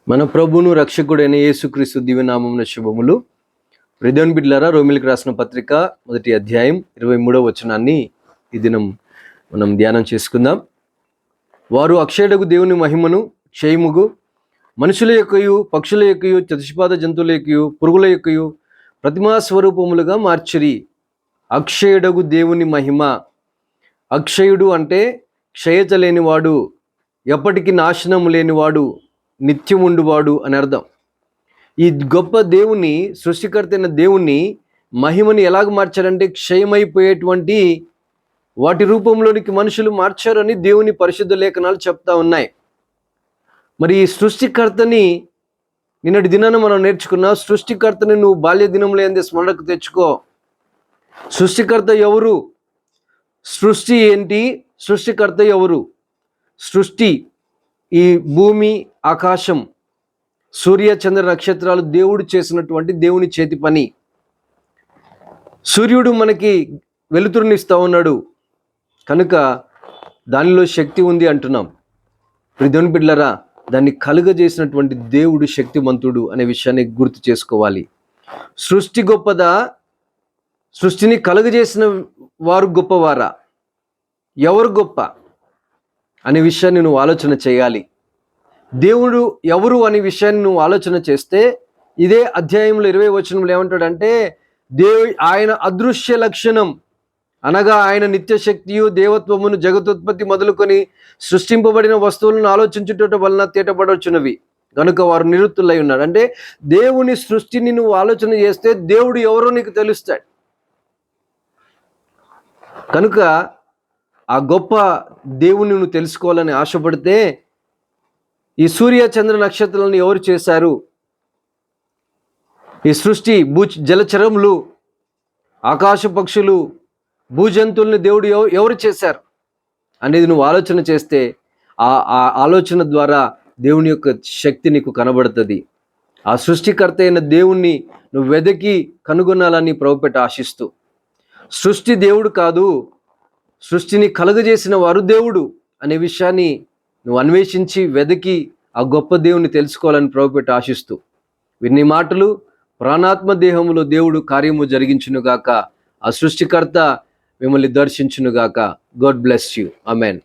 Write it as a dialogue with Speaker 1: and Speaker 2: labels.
Speaker 1: మన ప్రభువును రక్షకుడైన యేసుక్రీస్తు దివ్యనామమున శుభములు. దేవుని బిడ్డలారా, రోమిలికి రాసిన పత్రిక 1వ అధ్యాయం 23వ వచనాన్ని ఈ దినం మనం ధ్యానం చేసుకుందాం. వారు అక్షయుడగు దేవుని మహిమను క్షయముగు మనుషుల యొక్కయు పక్షుల యొక్కయు చతుష్పాద జంతువుల యొక్కయు పురుగుల యొక్కయు ప్రతిమా స్వరూపములుగా మార్చిరి. అక్షయుడగు దేవుని మహిమ. అక్షయుడు అంటే క్షయత లేనివాడు, ఎప్పటికీ నాశనము లేనివాడు, నిత్యముండువాడు అని అర్థం. ఈ గొప్ప దేవుని, సృష్టికర్త అయిన దేవుని మహిమని ఎలాగ మార్చారంటే క్షయమైపోయేటువంటి వాటి రూపంలోనికి మనుషులు మార్చారని దేవుని పరిశుద్ధ లేఖనాలు చెప్తా ఉన్నాయి. మరి ఈ సృష్టికర్తని నిన్నటి దినాన మనం నేర్చుకున్న సృష్టికర్తని నువ్వు బాల్య దినంలో ఏంది స్మరణకు తెచ్చుకో. సృష్టికర్త ఎవరు? సృష్టి ఏంటి? సృష్టికర్త ఎవరు? సృష్టి ఈ భూమి, ఆకాశం, సూర్య చంద్ర నక్షత్రాలు దేవుడు చేసినటువంటి దేవుని చేతి పని. సూర్యుడు మనకి వెలుతురునిస్తూ ఉన్నాడు కనుక దానిలో శక్తి ఉంది అంటున్నాం. దేవుని బిడ్డలారా, దాన్ని కలుగజేసినటువంటి దేవుడు శక్తిమంతుడు అనే విషయాన్ని గుర్తు చేసుకోవాలి. సృష్టి గొప్పదా? సృష్టిని కలుగజేసిన వారు గొప్పవారా? ఎవరు గొప్ప అనే విషయాన్ని నువ్వు ఆలోచన చేయాలి. దేవుడు ఎవరు అనే విషయాన్ని నువ్వు ఆలోచన చేస్తే ఇదే అధ్యాయంలో 20వ వచనంలో ఏమంటాడంటే, ఆయన అదృశ్య లక్షణం అనగా ఆయన నిత్యశక్తియు దేవత్వమును జగతుత్పత్తి మొదలుకొని సృష్టింపబడిన వస్తువులను ఆలోచించుట వలన తేటపడవచ్చునవి కనుక వారు నిరుత్తులై ఉన్నారు. అంటే దేవుని సృష్టిని నువ్వు ఆలోచన చేస్తే దేవుడు ఎవరో నీకు తెలుస్తాడు. కనుక ఆ గొప్ప దేవుని నువ్వు తెలుసుకోవాలని ఆశపడితే ఈ సూర్య చంద్ర నక్షత్రాలను ఎవరు చేశారు? ఈ సృష్టి జలచరములు, ఆకాశ పక్షులు, భూజంతువుల్ని దేవుడు ఎవరు చేశారు అనేది నువ్వు ఆలోచన చేస్తే ఆ ఆలోచన ద్వారా దేవుని యొక్క శక్తి నీకు కనబడుతుంది. ఆ సృష్టికర్త అయిన దేవుణ్ణి నువ్వు వెదకి కనుగొనాలని ప్రభుపేట ఆశిస్తూ, సృష్టి దేవుడు కాదు, సృష్టిని కలుగజేసిన వారు దేవుడు అనే విషయాన్ని నువ్వు అన్వేషించి వెదకి ఆ గొప్ప దేవుని తెలుసుకోవాలని ప్రభుపేట ఆశిస్తూ, విన్ని మాటలు ప్రాణాత్మ దేహములో దేవుడు కార్యము జరిగించునుగాక. ఆ సృష్టికర్త మిమ్మల్ని దర్శించునుగాక. God bless you. ఆమెన్.